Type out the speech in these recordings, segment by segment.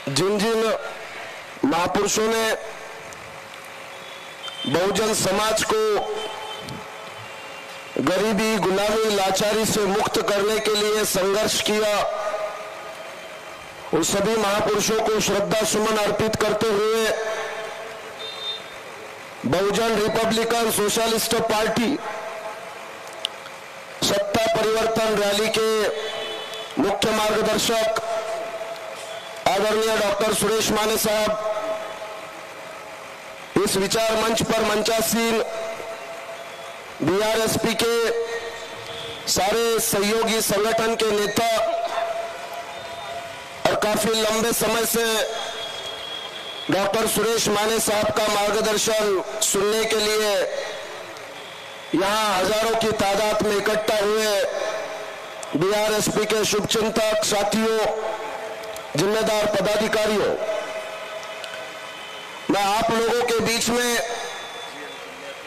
जिन जिन महापुरुषों ने बहुजन समाज को गरीबी, गुलामी, लाचारी से मुक्त करने के लिए संघर्ष किया, उन सभी महापुरुषों को श्रद्धा सुमन अर्पित करते हुए बहुजन रिपब्लिकन सोशलिस्ट पार्टी सत्ता परिवर्तन रैली के मुख्य मार्गदर्शक आदरणीय डॉक्टर सुरेश माने साहब इस विचार मंच पर मंचासीन बीआरएसपी के सारे सहयोगी संगठन के नेता और काफी लंबे समय से डॉक्टर सुरेश माने साहब का मार्गदर्शन सुनने के लिए यहां हजारों की तादाद में इकट्ठा हुए बीआरएसपी के शुभचिंतक साथियों, जिम्मेदार पदाधिकारियों, मैं आप लोगों के बीच में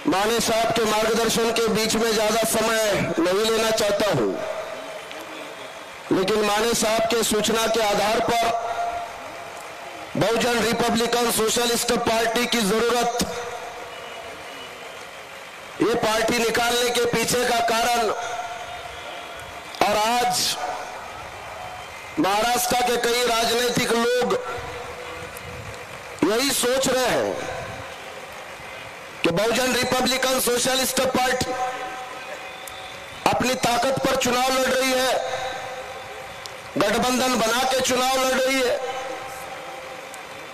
माने साहब के मार्गदर्शन के बीच में ज्यादा समय नहीं लेना चाहता हूं, लेकिन माने साहब के सूचना के आधार पर बहुजन रिपब्लिकन सोशलिस्ट पार्टी की जरूरत, ये पार्टी निकालने के पीछे का कारण और आज महाराष्ट्र के कई राजनीतिक लोग यही सोच रहे हैं कि बहुजन रिपब्लिकन सोशलिस्ट पार्टी अपनी ताकत पर चुनाव लड़ रही है, गठबंधन बना के चुनाव लड़ रही है।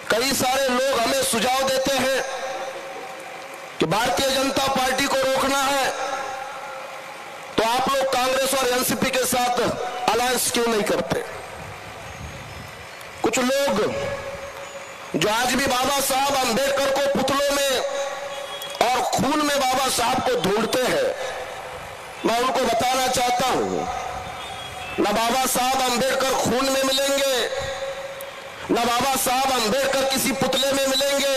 कई सारे लोग हमें सुझाव देते हैं कि भारतीय जनता पार्टी को रोकना है तो आप लोग कांग्रेस और एनसीपी के साथ अलायंस क्यों नहीं करते। कुछ लोग जो आज भी बाबा साहब अंबेडकर को पुतलों में और खून में बाबा साहब को ढूंढते हैं, मैं उनको बताना चाहता हूं, न बाबा साहब अंबेडकर खून में मिलेंगे, न बाबा साहब अंबेडकर किसी पुतले में मिलेंगे।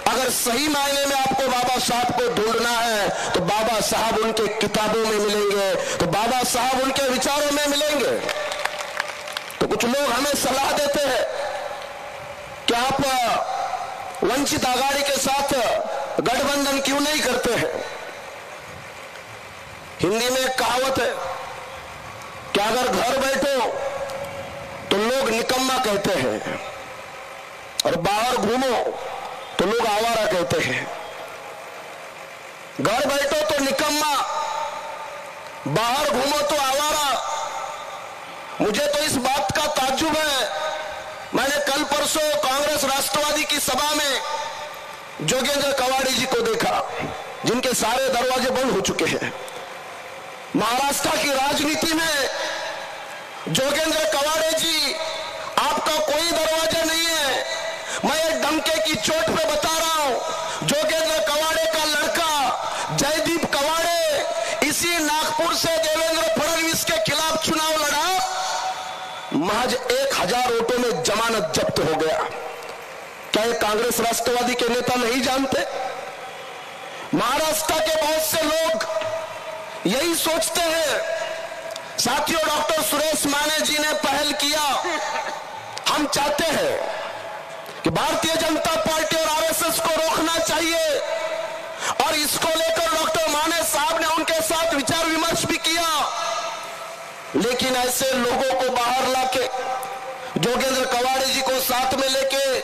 अगर सही मायने में आपको बाबा साहब को ढूंढना है तो बाबा साहब उनके किताबों में मिलेंगे, तो बाबा साहब उनके विचारों में मिलेंगे। तो कुछ लोग हमें सलाह देते हैं कि आप वंचित आघाड़ी के साथ गठबंधन क्यों नहीं करते हैं। हिंदी में एक कहावत है कि अगर घर बैठो तो लोग निकम्मा कहते हैं और बाहर घूमो तो लोग आवारा कहते हैं। घर बैठो तो निकम्मा, बाहर घूमो तो आवारा। मुझे तो इस बात का ताज्जुब है, मैंने कल परसों कांग्रेस राष्ट्रवादी की सभा में जोगेंद्र कवाड़ी जी को देखा, जिनके सारे दरवाजे बंद हो चुके हैं। महाराष्ट्र की राजनीति में जोगेंद्र कवाड़े जी, आपका कोई दरवाजा नहीं है। मैं एक डंके की चोट पे बता रहा हूं, जोगेंद्र कवाड़े का लड़का जयदीप कवाड़े इसी नागपुर से देवेंद्र फडणवीस के खिलाफ चुनाव लड़ा, महज 1000 वोटों में जमानत जब्त हो गया। क्या ये कांग्रेस राष्ट्रवादी के नेता नहीं जानते? महाराष्ट्र के बहुत से लोग यही सोचते हैं। साथियों, डॉक्टर सुरेश माने जी ने पहल किया। हम चाहते हैं कि भारतीय जनता पार्टी और आरएसएस को रोकना चाहिए और इसको लेकर डॉक्टर माने साहब ने उनके साथ विचार विमर्श भी किया, लेकिन ऐसे लोगों को बाहर लाके जोगेंद्र कवाड़े जी को साथ में लेके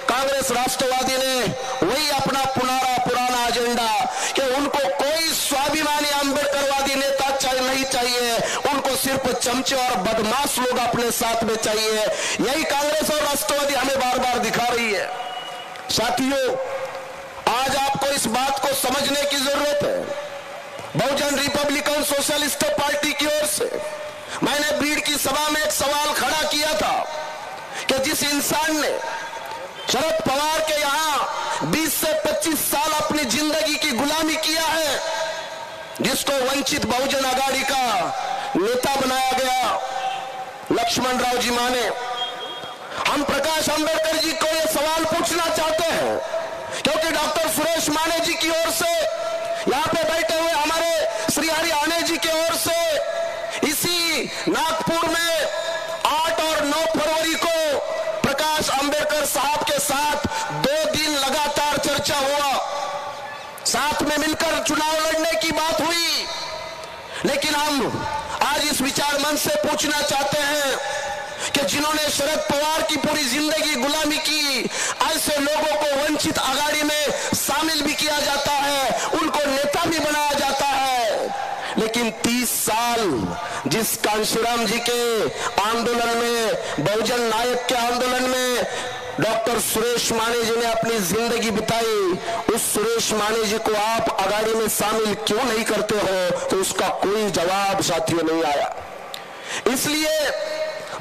कांग्रेस राष्ट्रवादी ने वही अपना पुराना एजेंडा कि उनको कोई स्वाभिमानी अंबेडकरवादी नेता नहीं चाहिए, उनको सिर्फ चमचे और बदमाश लोग अपने साथ में चाहिए। यही कांग्रेस और राष्ट्रवादी हमें बार बार दिखा रही है। साथियों, आज आपको इस बात को समझने की जरूरत है। बहुजन रिपब्लिकन सोशलिस्ट पार्टी की ओर से मैंने बीड़ की सभा में एक सवाल खड़ा किया था कि जिस इंसान ने शरद पवार के यहां 20 से 25 साल अपनी जिंदगी की गुलामी किया है, जिसको वंचित बहुजन आघाड़ी का नेता बनाया गया, लक्ष्मण राव जी माने, हम प्रकाश अंबेडकर जी को यह सवाल पूछना चाहते हैं, क्योंकि डॉक्टर सुरेश माने जी की ओर से, यहां पे बैठे हुए हमारे श्री हरि आने जी की ओर से इसी नागपुर में 8 और 9 फरवरी को प्रकाश अंबेडकर साहब के साथ 2 दिन लगातार चर्चा हुआ, साथ में मिलकर चुनाव लड़ने की बात हुई। लेकिन हम आज इस विचार मंच से पूछना चाहते हैं कि जिन्होंने शरद पवार की पूरी जिंदगी गुलामी की, ऐसे लोगों को वंचित आघाड़ी में शामिल भी किया जाता है, उनको नेता भी बनाया जाता है। लेकिन 30 साल जिस कांशीराम जी के आंदोलन में, बहुजन नायक के आंदोलन में डॉक्टर सुरेश माने जी ने अपनी जिंदगी बिताई, उस सुरेश माने जी को आप आघाड़ी में शामिल क्यों नहीं करते हो? तो उसका कोई जवाब साथियों नहीं आया। इसलिए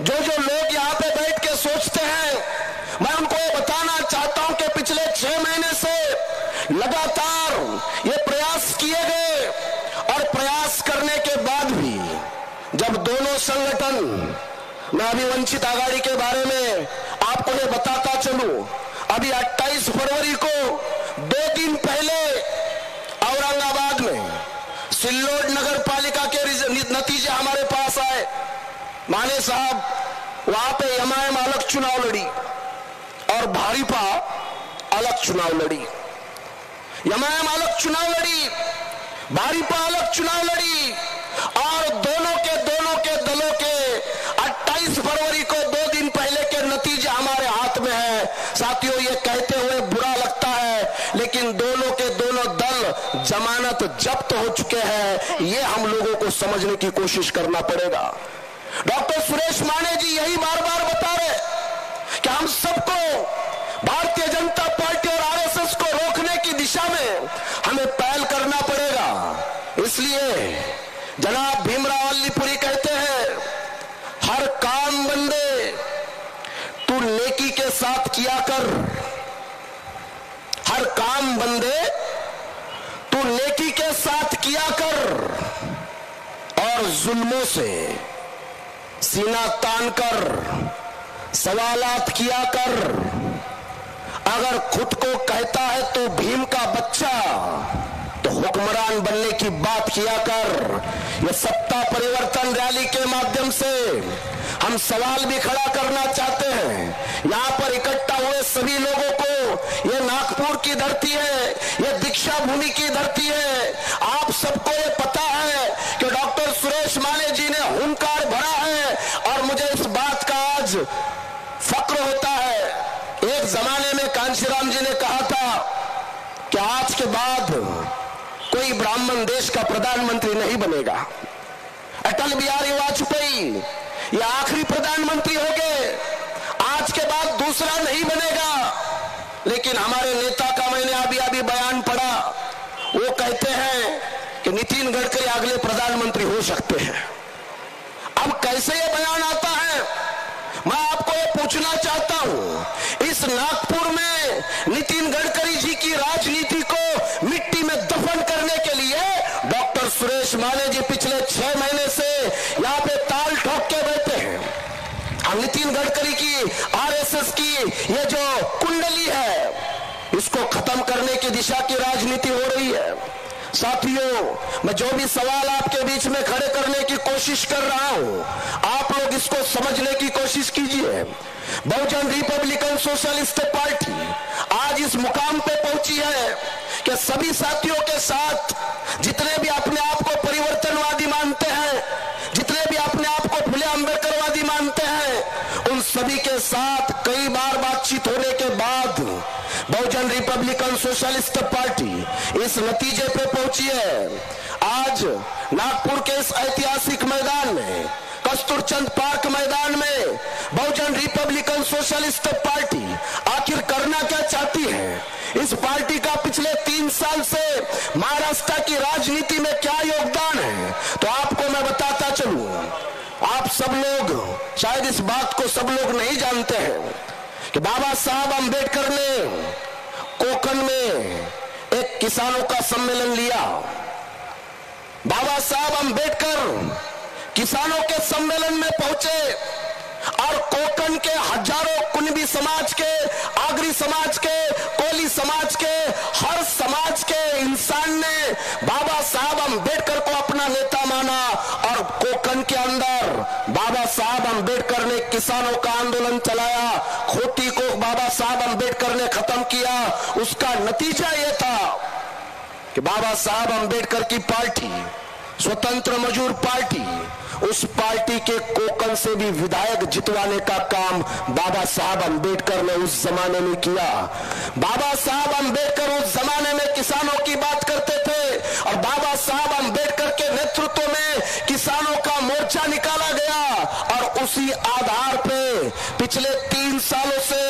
जो लोग यहाँ पे बैठ के सोचते हैं, मैं उनको ये बताना चाहता हूं कि पिछले 6 महीने से लगातार ये प्रयास किए गए, और प्रयास करने के बाद भी जब दोनों संगठन, मैं अभी वंचित आघाड़ी के बारे में आपको ये बताता चलूं, अभी 28 फरवरी को 2 दिन पहले औरंगाबाद में सिल्लोड नगर पालिका के नतीजे हमारे पास आए। माने साहब वहां पे एमआईएम अलग चुनाव लड़ी और भाजपा अलग चुनाव लड़ी। एमआईएम अलग चुनाव लड़ी, भाजपा अलग चुनाव लड़ी, और दोनों के दलों के 28 फरवरी को 2 दिन पहले के नतीजे हमारे हाथ में है। साथियों, ये कहते हुए बुरा लगता है, लेकिन दोनों के दोनों दल जमानत जब्त हो चुके हैं। ये हम लोगों को समझने की कोशिश करना पड़ेगा। डॉक्टर सुरेश माने जी यही बार बार बता रहे कि हम सबको भारतीय जनता पार्टी और आरएसएस को रोकने की दिशा में हमें पहल करना पड़ेगा। इसलिए जनाब भीमराव अल्लीपुरी कहते हैं, हर काम बंदे तू नेकी के साथ किया कर, हर काम बंदे तू नेकी के साथ किया कर, और जुल्मों से सीना तान कर सवालात किया कर। अगर खुद को कहता है तो भीम का बच्चा, तो हुक्मरान बनने की बात किया कर। यह सत्ता परिवर्तन रैली के माध्यम से हम सवाल भी खड़ा करना चाहते हैं। यहाँ पर इकट्ठा हुए सभी लोगों को, यह नागपुर की धरती है, यह दीक्षा भूमि की धरती है। आप सबको ये पता है कि डॉक्टर सुरेश माने जी ने हुंकार भरा है, और मुझे इस बात का आज फक्र होता है। एक जमाने में कांशीराम जी ने कहा था कि आज के बाद कोई ब्राह्मण देश का प्रधानमंत्री नहीं बनेगा। अटल बिहारी वाजपेयी ये आखिरी प्रधानमंत्री हो गए, आज के बाद दूसरा नहीं बनेगा। लेकिन हमारे नेता का मैंने अभी बयान पढ़ा, वो कहते हैं कि नितिन गडकरी अगले प्रधानमंत्री हो सकते हैं। अब कैसे ये बयान आता है? मैं आपको ये पूछना चाहता हूं, इस नागपुर में नितिन गडकरी जी की राजनीति को मिट्टी में दफन करने के लिए डॉक्टर सुरेश माने जी पिछले 6 महीने से यहाँ पे ताल ठोक के बैठे हैं। हम नितिन गडकरी की, आरएसएस की ये जो कुंडली है, इसको खत्म करने की दिशा की राजनीति हो रही है। साथियों, मैं जो भी सवाल आपके बीच में खड़े करने की कोशिश कर रहा हूं, आप लोग इसको समझने की कोशिश कीजिए। बहुजन रिपब्लिकन सोशलिस्ट पार्टी आज इस मुकाम पे पहुंची है कि सभी साथियों के साथ, जितने भी अपने आप को परिवर्तनवादी मानते हैं, जितने भी अपने आप को फुले अम्बेडकरवादी मानते हैं, उन सभी के साथ कई बार बातचीत होने के बाद बहुजन रिपब्लिकन सोशलिस्ट पार्टी इस नतीजे पे पहुंची है। आज नागपुर के इस ऐतिहासिक मैदान में, कस्तूरचंद पार्क मैदान में, बहुजन रिपब्लिकन सोशलिस्ट पार्टी आखिर करना क्या चाहती है? इस पार्टी का पिछले 3 साल से महाराष्ट्र की राजनीति में क्या योगदान है, तो आपको मैं बताता चलूं। आप सब लोग शायद इस बात को सब लोग नहीं जानते हैं कि बाबा साहब अंबेडकर ने कोकण में एक किसानों का सम्मेलन लिया। बाबा साहब अंबेडकर किसानों के सम्मेलन में पहुंचे, और कोकण के हजारों कुणबी समाज के, आगरी समाज के, कोली समाज के, हर समाज के इंसान ने बाबा साहब अंबेडकर को अपना नेता माना, और कोकण कोंकण के अंदर बाबा साहब अंबेडकर ने किसानों का आंदोलन चलाया, खोटी को बाबा साहब अंबेडकर ने खत्म किया। उसका नतीजा यह था कि बाबा साहब अंबेडकर की पार्टी स्वतंत्र मजदूर पार्टी, उस पार्टी के कोंकण से भी विधायक जितवाने का काम बाबा साहब अंबेडकर ने उस जमाने में किया। बाबा साहब अंबेडकर उस जमाने में किसानों की बात करते थे और बाबा साहब अंबेडकर के नेतृत्व में किसानों का मोर्चा निकाला गया और उसी आधार पे पिछले 3 सालों से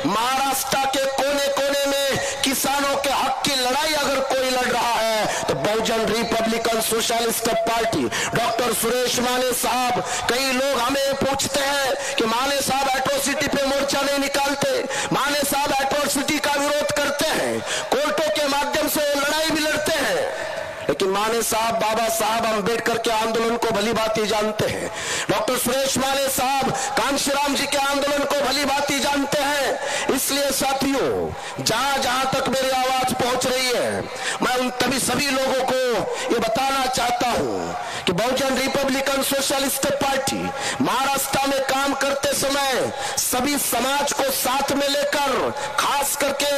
महाराष्ट्र के कोने कोने में किसानों के हक की लड़ाई अगर कोई लड़ रहा है तो Bahujan republican socialist party doctor Suresh Mane साहब। कई लोग हमें पूछते हैं कि माने साहब एट्रोसिटी पे मोर्चा नहीं निकालते, माने साहब एट्रोसिटी का विरोध करते हैं, कोर्टों के माध्यम से वो लड़ाई भी लड़ते हैं, लेकिन माने साहब बाबा साहब अंबेडकर के आंदोलन को भली भांति जानते हैं। डॉक्टर सुरेश माने साहब कांशीराम जी के आंदोलन को भली भांति जानते हैं। इसलिए साथियों, जहां जहां तक मेरी आवाज पहुंच रही है, मैं उन सभी लोगों को ये बताना चाहता हूं कि बहुजन रिपब्लिकन सोशलिस्ट पार्टी महाराष्ट्र में काम करते समय सभी समाज को साथ में लेकर, खास करके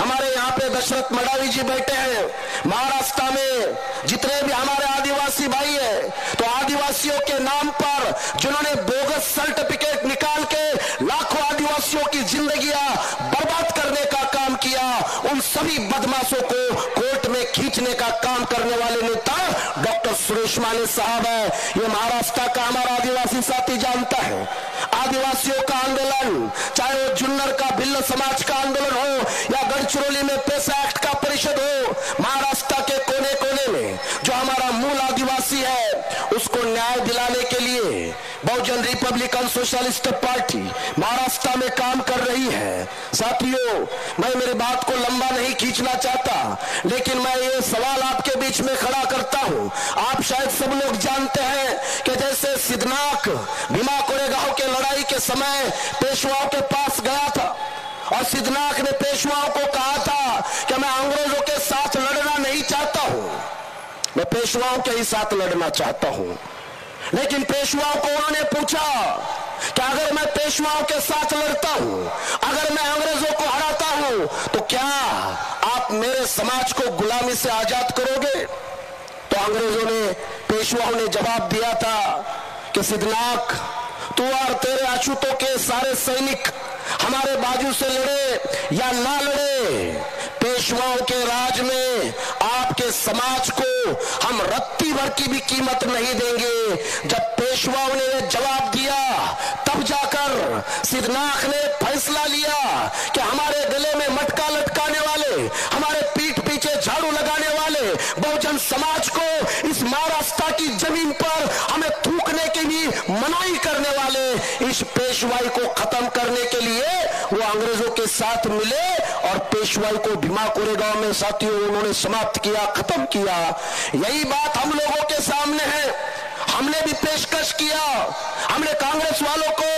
हमारे यहाँ पे दशरथ मडावी जी बैठे हैं, महाराष्ट्र में जितने भी हमारे आदिवासी भाई है, तो आदिवासियों के नाम पर जिन्होंने बोगस सर्टिफिकेट निकाल के लाखों आदिवासियों की जिंदगियां बर्बाद करने का काम किया, उन सभी बदमाशों को कोर्ट में खींचने का काम करने वाले नेता डॉक्टर सुरेश माने साहब है। ये महाराष्ट्र का हमारा आदिवासी साथी जानता है। आदिवासियों का आंदोलन, चाहे वो जुन्नर का भिल्ल समाज का आंदोलन हो या गढ़चिरौली में पैसा एक्ट का परिषद हो, महाराष्ट्र के कोने कोने में जो हमारा मूल आदिवासी है उसको न्याय दिलाने के लिए बहुजन रिपब्लिकन सोशलिस्ट पार्टी महाराष्ट्र में काम कर रही है। साथियों, मैं मेरी बात को लंबा नहीं खींचना चाहता, लेकिन मैं ये सवाल आपके बीच में खड़ा करता हूं। आप शायद सब लोग जानते हैं कि जैसे सिद्धनाथ भीमा कोरेगांव के लड़ाई के समय पेशवाओं के पास गया था और सिद्धनाथ ने पेशवाओं को कहा था कि मैं अंग्रेजों के साथ लड़ना नहीं चाहता हूं, मैं पेशवाओं के ही साथ लड़ना चाहता हूं। लेकिन पेशवाओं को उन्होंने पूछा कि अगर मैं पेशवाओं के साथ लड़ता हूं, अगर मैं अंग्रेजों को हराता हूं, तो क्या आप मेरे समाज को गुलामी से आजाद करोगे? तो अंग्रेजों ने, पेशवाओं ने जवाब दिया था कि सिद्धनाथ, तू और तेरे अछूतों के सारे सैनिक हमारे बाजू से लड़े या ना लड़े, पेशवाओं के राज में आपके समाज को हम रत्ती भर की भी कीमत नहीं देंगे। जब पेशवाओं ने जवाब दिया तब जाकर सिद्धनाथ ने फैसला लिया कि हमारे गले में मटका लटकाने वाले, हमारे पीठ पीछे झाड़ू लगाने वाले बहुजन समाज को इस महाराष्ट्र की जमीन पर हमें थूकने की भी मनाही करने वाले इस पेशवाई को खत्म करने के लिए वो अंग्रेजों के साथ मिले और पेशवाई को भीमा कोरेगांव में साथियों उन्होंने समाप्त किया, खत्म किया। यही बात हम लोगों के सामने है। हमने भी पेशकश किया, हमने कांग्रेस वालों को,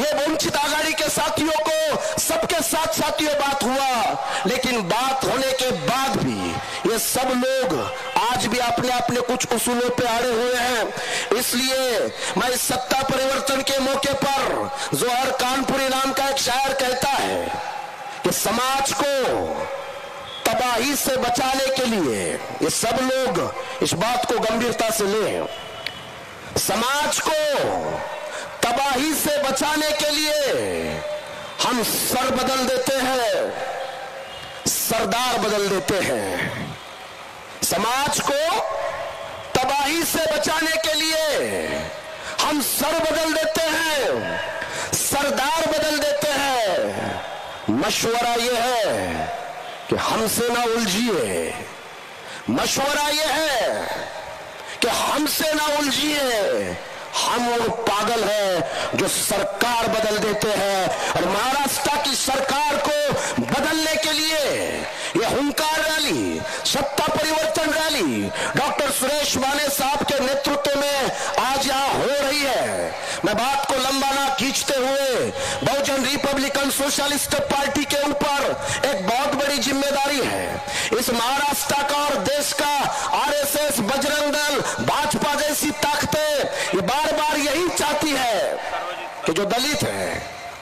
ये वंचित आघाड़ी के साथियों को, सबके साथ साथियों बात हुआ, लेकिन बात होने के बाद भी ये सब लोग आज भी अपने अपने कुछ उसूलों पे अड़े हुए हैं। इसलिए मैं इस सत्ता परिवर्तन के मौके पर जोहर कानपुरी नाम का एक शायर कहता है कि समाज को तबाही से बचाने के लिए, ये सब लोग इस बात को गंभीरता से लें, समाज को तबाही से बचाने के लिए हम सर बदल देते हैं, सरदार बदल देते हैं। समाज को तबाही से बचाने के लिए हम सर बदल देते हैं, सरदार बदल देते हैं। मशवरा यह है कि हमसे ना उलझिए, मशवरा यह है कि हमसे ना उलझिए। हम वो पागल हैं जो सरकार बदल देते हैं, और महाराष्ट्र की सरकार को बदलने के लिए ये हुंकार रैली, सत्ता परिवर्तन रैली डॉक्टर सुरेश माने साहब के नेतृत्व में आज यहाँ हो रही है। मैं बात को लंबा ना खींचते हुए, बहुजन रिपब्लिकन सोशलिस्ट पार्टी के ऊपर एक बहुत बड़ी जिम्मेदारी है। इस महाराष्ट्र का और देश का आरएसएस, बजरंग दल, भाजपा जैसी ताकतें ये बार बार यही चाहती है कि जो दलित है,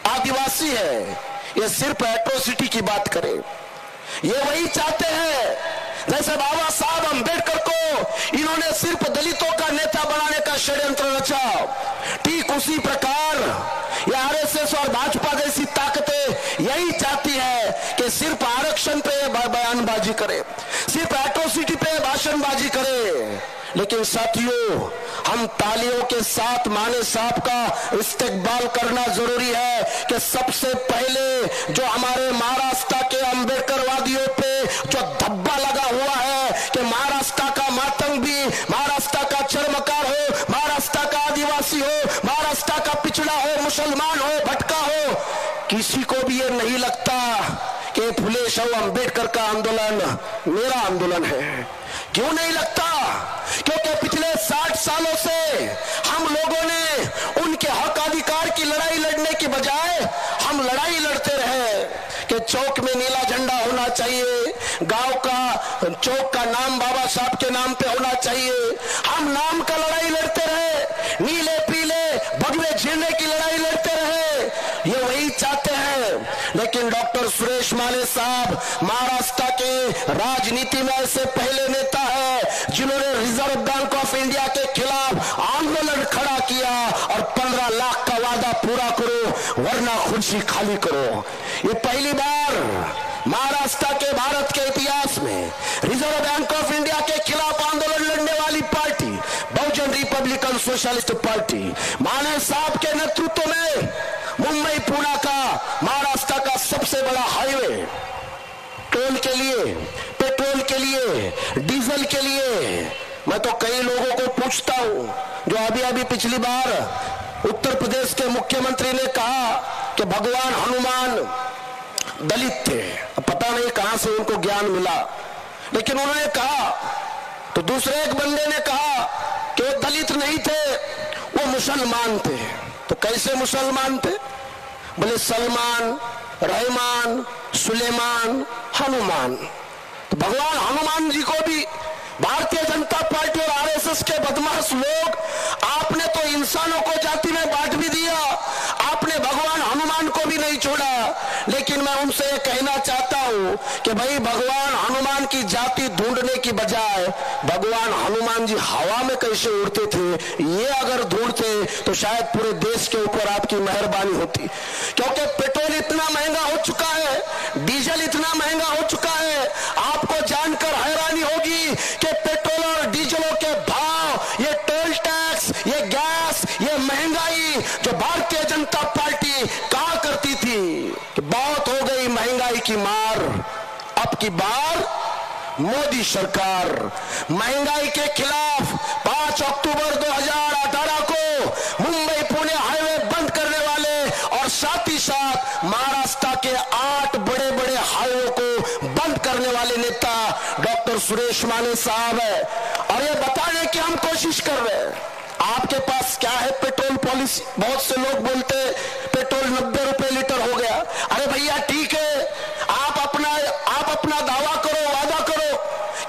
आदिवासी है, ये सिर्फ एट्रोसिटी की बात करे। ये वही चाहते हैं जैसे बाबा साहब अंबेडकर को इन्होंने सिर्फ दलितों का नेता बनाने का षड्यंत्र रचा, ठीक उसी प्रकार ये आरएसएस और भाजपा जैसी ताकतें यही चाहती है कि सिर्फ आरक्षण पे बयानबाजी करे, सिर्फ एट्रोसिटी पे भाषणबाजी करे। लेकिन साथियों, हम तालियों के साथ माने साहब का इस्तेकबाल करना जरूरी है कि सबसे पहले जो हमारे महाराष्ट्र के अंबेडकरवादियों पे जो धब्बा लगा हुआ है कि महाराष्ट्र का मातंगी, महाराष्ट्र का चर्मकार हो, महाराष्ट्र का आदिवासी हो, महाराष्ट्र का पिछड़ा हो, मुसलमान हो, भटका हो, किसी को भी ये नहीं लगता कि फुले शाह अंबेडकर का आंदोलन मेरा आंदोलन है। क्यों नहीं लगता? क्योंकि पिछले 60 सालों से हम लोगों ने उनके हक अधिकार की लड़ाई लड़ने की बजाय हम लड़ाई लड़ते रहे कि चौक में नीला झंडा होना चाहिए, गांव का चौक का नाम बाबा साहब के नाम पे होना चाहिए। हम नाम का लड़ाई लड़ते रहे, नीले पीले भगवे झंडे की लड़ाई लड़ते रहे। ये वही चाहते हैं। लेकिन डॉक्टर सुरेश माने साहब महाराष्ट्र के राजनीति में ऐसे पहले नेता है जिन्होंने रिजर्व बैंक ऑफ इंडिया के खिलाफ आंदोलन खड़ा किया और 15 लाख का वादा पूरा करो वरना कुर्सी खाली करो। ये पहली बार महाराष्ट्र के भारत के इतिहास में रिजर्व बैंक ऑफ इंडिया के खिलाफ आंदोलन लड़ने वाली पार्टी बहुजन रिपब्लिकन सोशलिस्ट पार्टी माने साहब के नेतृत्व में मुंबई पुणे का महाराष्ट्र का सबसे बड़ा हाईवे टोल के लिए, पेट्रोल के लिए, डीजल के लिए। मैं तो कई लोगों को पूछता हूं जो अभी पिछली बार उत्तर प्रदेश के मुख्यमंत्री ने कहा कि भगवान हनुमान दलित थे। पता नहीं कहां से उनको ज्ञान मिला, लेकिन उन्होंने कहा तो दूसरे एक बंदे ने कहा कि वो दलित नहीं थे, वो मुसलमान थे। तो कैसे मुसलमान थे? बोले सलमान, रहमान, सुलेमान, हनुमान। तो भगवान हनुमान जी को भी भारतीय जनता पार्टी और आरएसएस के बदमाश लोग, आपने तो इंसानों को जाति में बांट भी दिया, आपने भगवान हनुमान को भी नहीं छोड़ा। लेकिन मैं उनसे ये कहना चाहता हूं कि भाई भगवान हनुमान की जाति ढूंढने की बजाय भगवान हनुमान जी हवा में कैसे उड़ते थे, ये अगर ढूंढते तो शायद पूरे देश के ऊपर आपकी मेहरबानी होती। क्योंकि पेट्रोल इतना महंगा हो चुका है, डीजल इतना महंगा हो चुका है, आपको जानकर हैरानी होगी कि पेट्रोल और डीजलों के भाव, ये टोल टैक्स, ये गैस, ये महंगाई जो भारतीय जनता पार्टी कहा करती थी कि बहुत हो गई महंगाई की मार, अब की बार मोदी सरकार महंगाई के खिलाफ 5 अक्टूबर 2018 को मुंबई पुणे हाईवे बंद करने वाले और साथ ही साथ महाराष्ट्र के 8 बड़े बड़े हाईवे को बंद करने वाले नेता डॉक्टर सुरेश माने साहब है। और ये बताने की हम कोशिश कर रहे हैं आपके पास क्या है पेट्रोल पॉलिसी। बहुत से लोग बोलते पेट्रोल 90 रुपए लीटर हो गया। अरे भैया ठीक है, आप अपना दावा करो, वादा करो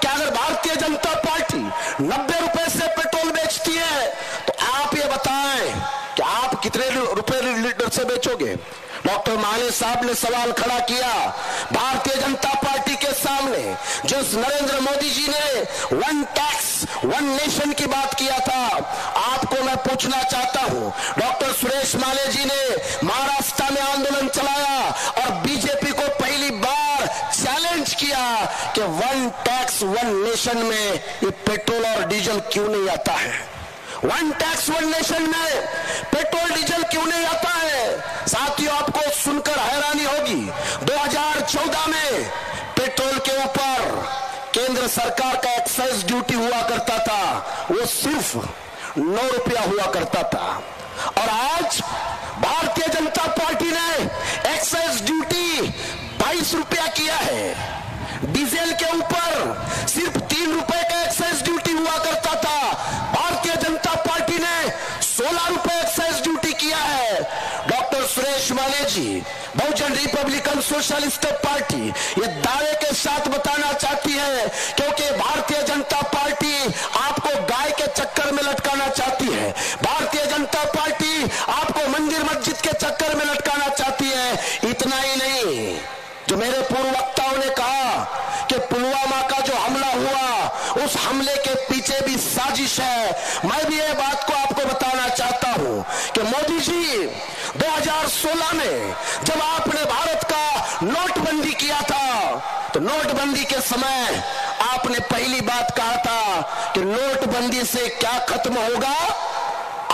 कि अगर भारतीय जनता पार्टी 90 रुपए से पेट्रोल बेचती है तो आप ये बताएं कि आप कितने रुपए लीटर से बेचोगे। डॉक्टर माने साहब ने सवाल खड़ा किया भारतीय जनता पार्टी के सामने, जो नरेंद्र मोदी जी ने 1 टैक्स 1 नेशन की बात किया था। आपको मैं पूछना चाहता हूं, डॉक्टर सुरेश माने जी ने महाराष्ट्र में आंदोलन चलाया और बीजेपी को पहली बार चैलेंज किया कि 1 टैक्स 1 नेशन में ये पेट्रोल और डीजल क्यों नहीं आता है। 1 टैक्स 1 नेशन में पेट्रोल डीजल क्यों नहीं आता है। साथियों, आपको सुनकर हैरानी होगी, 2014 में पेट्रोल के ऊपर केंद्र सरकार का एक्साइज ड्यूटी हुआ करता था, वो सिर्फ 9 रुपया हुआ करता था। और आज भारतीय जनता पार्टी ने एक्साइज ड्यूटी 22 रुपया किया है। डीजल के ऊपर सिर्फ 3 रुपए का एक्साइज ड्यूटी हुआ करता था, भारतीय जनता पार्टी ने 16 रुपए एक्साइज ड्यूटी किया है। डॉक्टर सुरेश माने जी बहुजन रिपब्लिकन सोशलिस्ट पार्टी ये दावे के साथ बताना चाहती है, क्योंकि भारतीय जनता पार्टी आपको गाय के चक्कर में लटकाना चाहती है। कोशिश है। मैं भी ये बात को आपको बताना चाहता हूं कि मोदी जी 2016 में जब आपने भारत का नोटबंदी किया था, तो नोटबंदी के समय आपने पहली बात कहा था कि नोटबंदी से क्या खत्म होगा?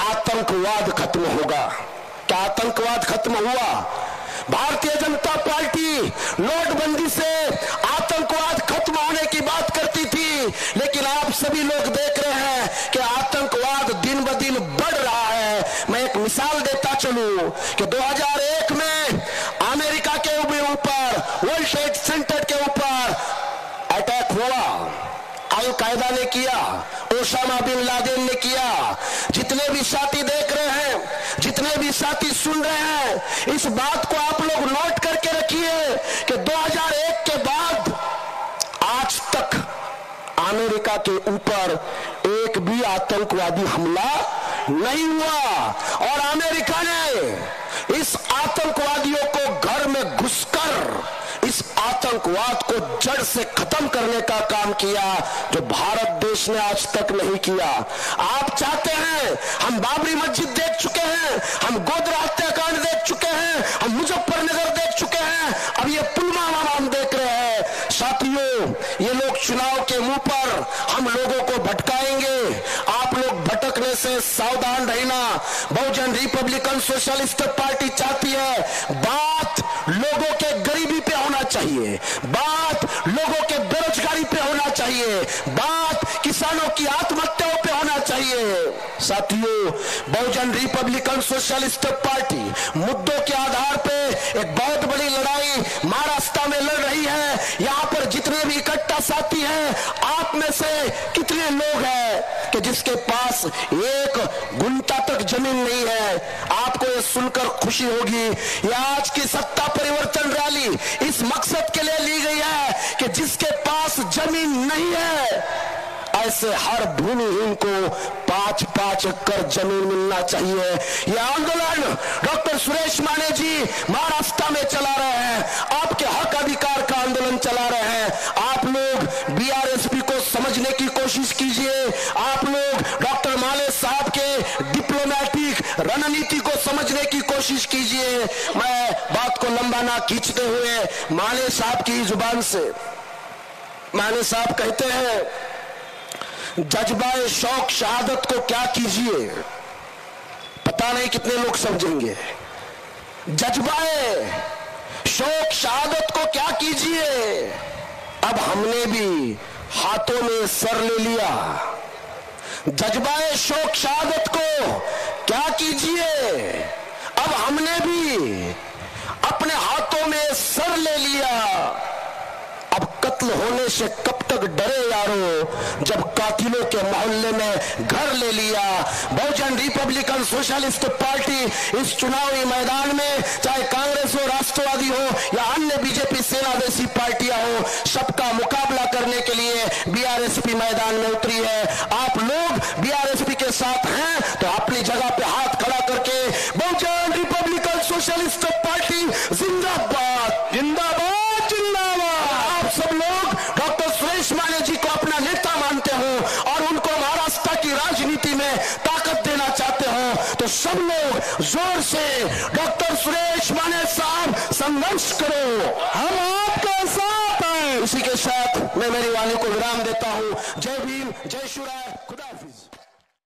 आतंकवाद खत्म होगा। क्या आतंकवाद खत्म हुआ? भारतीय जनता पार्टी नोटबंदी से आतंकवाद खत्म होने की बात करती थी, लेकिन आप सभी लोग देख रहे हैं कि आतंकवाद दिन ब दिन बढ़ रहा है। मैं एक मिसाल देता चलूं कि 2001 में अमेरिका के ऊपर, वर्ल्ड ट्रेड सेंटर के ऊपर अटैक हुआ, अल कायदा ने किया, ओसामा बिन लादेन ने किया। जितने भी साथी देख रहे हैं, जितने भी साथी सुन रहे हैं, इस बात को आप लोग नोट करके रखिए कि 2001 के बाद आज तक अमेरिका के ऊपर एक भी आतंकवादी हमला नहीं हुआ, और अमेरिका ने इस आतंकवादियों को घर में घुसकर इस आतंकवाद को जड़ से खत्म करने का काम किया, जो भारत देश ने आज तक नहीं किया। आप चाहते हैं, हम बाबरी मस्जिद देख चुके हैं, हम गोधरा हत्याकांड देख चुके हैं, हम मुजफ्फरनगर देख चुके हैं, अब ये पुलवामा हम देख रहे हैं। साथियों, ये लोग चुनाव के मुंह पर हम लोगों को भटकाएंगे। आप लोग भटकने से सावधान रहना। बहुजन रिपब्लिकन सोशलिस्ट पार्टी चाहती है बात लोगों के गरीबी पे होना चाहिए, बात लोगों के बेरोजगारी पे होना चाहिए, बात किसानों की आत्महत्याओं पे होना चाहिए। साथियों, बहुजन रिपब्लिकन सोशलिस्ट पार्टी मुद्दों के आधार पे एक बहुत बड़ी लड़ाई महाराष्ट्र में लड़ रही है। यहाँ पर जितने भी इकट्ठा साथी हैं, आप में से कितने लोग हैं कि जिसके पास एक गुंठा तक जमीन नहीं है? आपको ये सुनकर खुशी होगी। यह आज की सत्ता परिवर्तन रैली इस मकसद के लिए ली गई है कि जिसके पास जमीन नहीं है, ऐसे हर भूमिहीन को 5-5 एकड़ जमीन मिलना चाहिए। यह आंदोलन डॉक्टर सुरेश माने जी महाराष्ट्र में चला रहे हैं, आपके हक अधिकार का आंदोलन चला रहे हैं। आप लोग बीआरएसपी को समझने की कोशिश कीजिए, आप लोग डॉक्टर माले साहब के डिप्लोमेटिक रणनीति को समझने की कोशिश कीजिए। मैं बात को लंबा ना खींचते हुए माले साहब की जुबान से, माले साहब कहते हैं, जज्बाए शौक शहादत को क्या कीजिए, पता नहीं कितने लोग समझेंगे। जज्बाए शौक शहादत को क्या कीजिए, अब हमने भी हाथों में सर ले लिया। जज्बाए शौक शहादत को क्या कीजिए, अब हमने भी अपने हाथों में सर ले लिया। अब कत्ल होने से कब तक डरे यारो, जब कातिलों के मोहल्ले में घर ले लिया। बहुजन रिपब्लिकन सोशलिस्ट पार्टी इस चुनावी मैदान में, चाहे कांग्रेस हो, राष्ट्रवादी हो या अन्य बीजेपी सेना जैसी पार्टियां हो, सबका मुकाबला करने के लिए बीआरएसपी मैदान में उतरी है। आप लोग बीआरएसपी के साथ हैं तो अपनी जगह पे हाथ खड़ा करके बहुजन रिपब्लिकन सोशलिस्ट पार्टी जिंदाबाद, जिंदाबाद, जिंदाबाद। आप सब लोग डॉक्टर सुरेश माने जी को अपना नेता मानते हो और उनको महाराष्ट्र की राजनीति में ताकत देना चाहते हो, तो सब लोग जोर से डॉक्टर सुरेश माने साहब संघर्ष करो, हम आपके साथ हैं। इसी के साथ मैं मेरी वाणी को विराम देता हूं। जय भीम, जय शिवराय।